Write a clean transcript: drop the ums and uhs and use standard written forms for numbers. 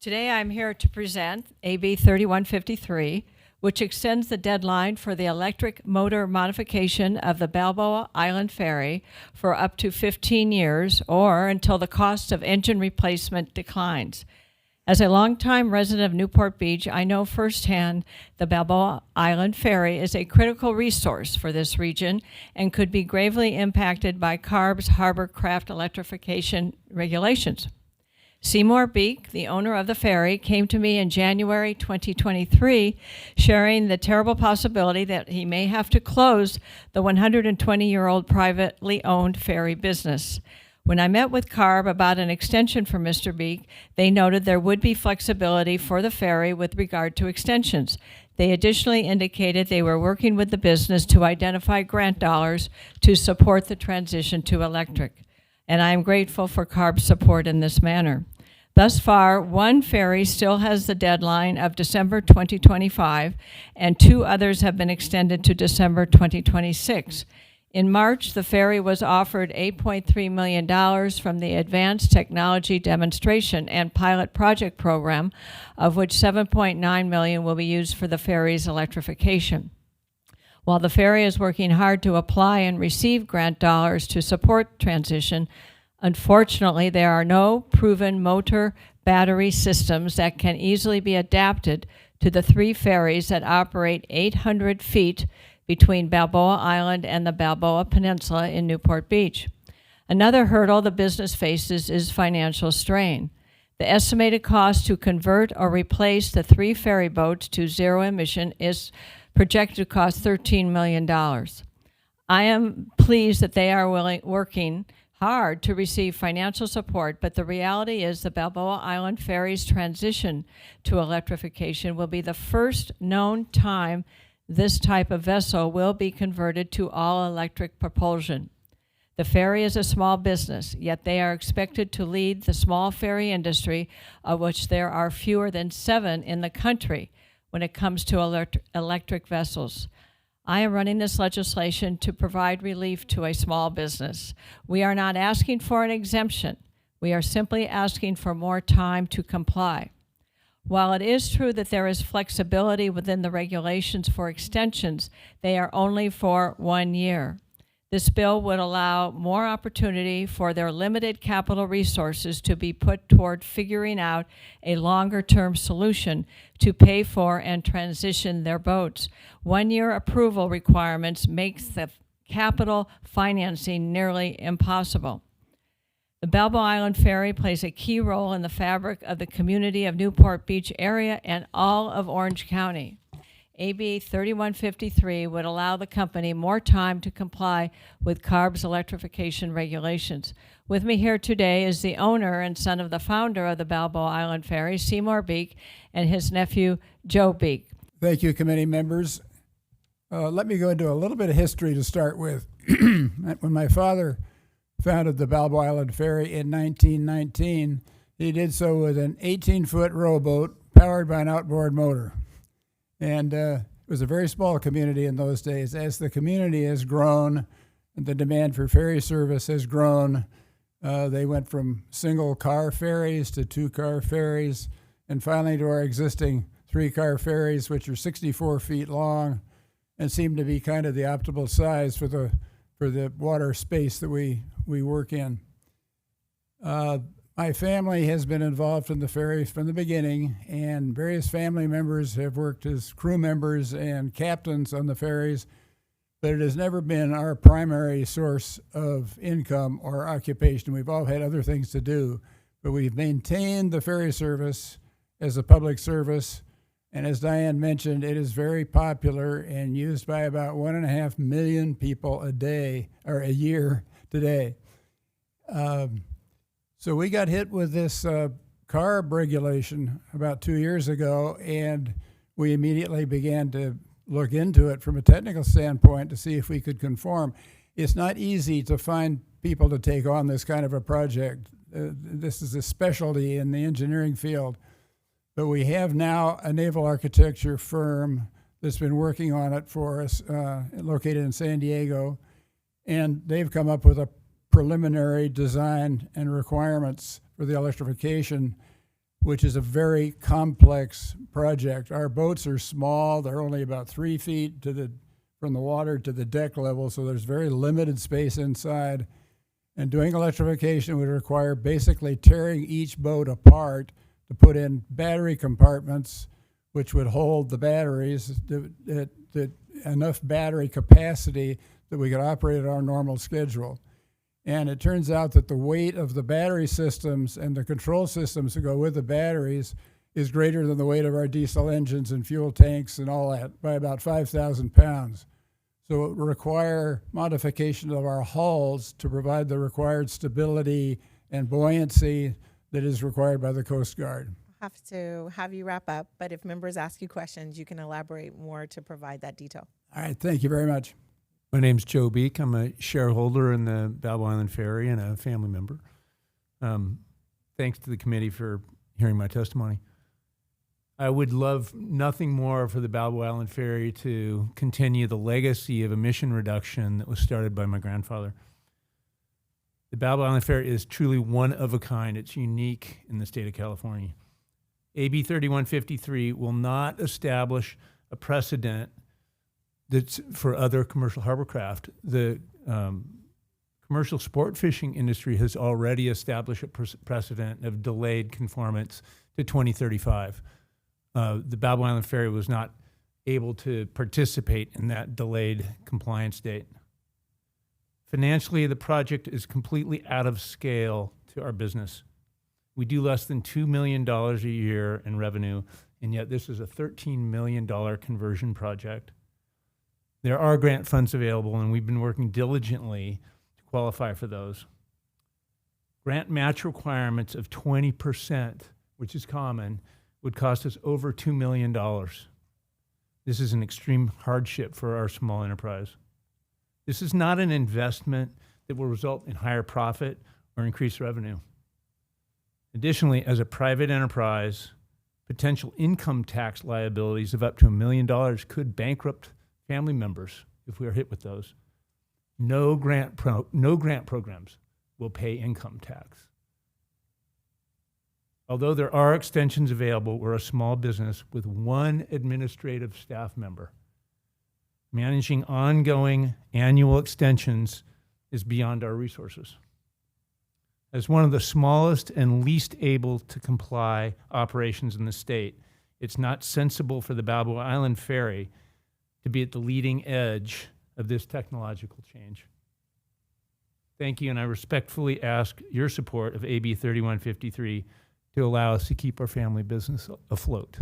Today I'm here to present AB 3153, which extends the deadline for the electric motor modification of the Balboa Island Ferry for up to 15 years or until the cost of engine replacement declines. As a longtime resident of Newport Beach, I know firsthand the Balboa Island Ferry is a critical resource for this region and could be gravely impacted by CARB's harbor craft electrification regulations. Seymour Beek, the owner of the ferry, came to me in January 2023, sharing the terrible possibility that he may have to close the 120-year-old privately owned ferry business. When I met with CARB about an extension for Mr. Beek, they noted there would be flexibility for the ferry with regard to extensions. They additionally indicated they were working with the business to identify grant dollars to support the transition to electric. And I am grateful for CARB's support in this manner. Thus far, one ferry still has the deadline of December 2025, and two others have been extended to December 2026. In March, the ferry was offered $8.3 million from the Advanced Technology Demonstration and Pilot Project Program, of which $7.9 million will be used for the ferry's electrification. While the ferry is working hard to apply and receive grant dollars to support transition, unfortunately, there are no proven motor battery systems that can easily be adapted to the three ferries that operate 800 feet between Balboa Island and the Balboa Peninsula in Newport Beach. Another hurdle the business faces is financial strain. The estimated cost to convert or replace the three ferry boats to zero emission is projected to cost $13 million. I am pleased that they are working hard to receive financial support, but the reality is the Balboa Island Ferry's transition to electrification will be the first known time this type of vessel will be converted to all-electric propulsion. The ferry is a small business, yet they are expected to lead the small ferry industry, of which there are fewer than 7 in the country when it comes to electric vessels. I am running this legislation to provide relief to a small business. We are not asking for an exemption. We are simply asking for more time to comply. While it is true that there is flexibility within the regulations for extensions, they are only for 1 year. This bill would allow more opportunity for their limited capital resources to be put toward figuring out a longer-term solution to pay for and transition their boats. 1-year approval requirements makes the capital financing nearly impossible. The Balboa Island Ferry plays a key role in the fabric of the community of Newport Beach area and all of Orange County. AB 3153 would allow the company more time to comply with CARB's electrification regulations. With me here today is the owner and son of the founder of the Balboa Island Ferry, Seymour Beek, and his nephew, Joe Beek. Thank you, committee members. Let me go into a little bit of history to start with. When my father founded the Balboa Island Ferry in 1919, he did so with an 18-foot rowboat powered by an outboard motor. And it was a very small community in those days. As the community has grown, and the demand for ferry service has grown, they went from single-car ferries to 2-car ferries, and finally to our existing 3-car ferries, which are 64 feet long and seem to be kind of the optimal size for the water space that we work in. My family has been involved in the ferry from the beginning, and various family members have worked as crew members and captains on the ferries, but it has never been our primary source of income or occupation. We've all had other things to do, but we've maintained the ferry service as a public service, and as Diane mentioned, it is very popular and used by about 1.5 million people a day, or a year today. So we got hit with this CARB regulation about 2 years ago, and we immediately began to look into it from a technical standpoint to see if we could conform. It's not easy to find people to take on this kind of a project. This is a specialty in the engineering field. But we have now a naval architecture firm that's been working on it for us, located in San Diego, and they've come up with a preliminary design and requirements for the electrification which is a very complex project. Our boats are small. They're only about 3 feet from the water to the deck level, so there's very limited space inside. And doing electrification would require basically tearing each boat apart to put in battery compartments, which would hold the batteries, enough battery capacity that we could operate at our normal schedule. And it turns out that the weight of the battery systems and the control systems that go with the batteries is greater than the weight of our diesel engines and fuel tanks and all that by about 5,000 pounds. So it will require modification of our hulls to provide the required stability and buoyancy that is required by the Coast Guard. I'll have to have you wrap up, but if members ask you questions, you can elaborate more to provide that detail. All right, thank you very much. My name's Joe Beek. I'm a shareholder in the Balboa Island Ferry and a family member. Thanks to the committee for hearing my testimony. I would love nothing more for the Balboa Island Ferry to continue the legacy of emission reduction that was started by my grandfather. The Balboa Island Ferry is truly one of a kind. It's unique in the state of California. AB 3153 will not establish a precedent that's for other commercial harbor craft. The commercial sport fishing industry has already established a precedent of delayed conformance to 2035. The Balboa Island Ferry was not able to participate in that delayed compliance date. Financially, the project is completely out of scale to our business. We do less than $2 million a year in revenue, and yet this is a $13 million conversion project. There are grant funds available, and we've been working diligently to qualify for those. Grant match requirements of 20%, which is common, would cost us over $2 million. This is an extreme hardship for our small enterprise. This is not an investment that will result in higher profit or increased revenue. Additionally, as a private enterprise, potential income tax liabilities of up to $1 million could bankrupt family members if we are hit with those. No grant programs will pay income tax. Although there are extensions available, we're a small business with one administrative staff member. Managing ongoing annual extensions is beyond our resources. As one of the smallest and least able to comply operations in the state, it's not sensible for the Balboa Island Ferry to be at the leading edge of this technological change. Thank you, and I respectfully ask your support of AB 3153 to allow us to keep our family business afloat.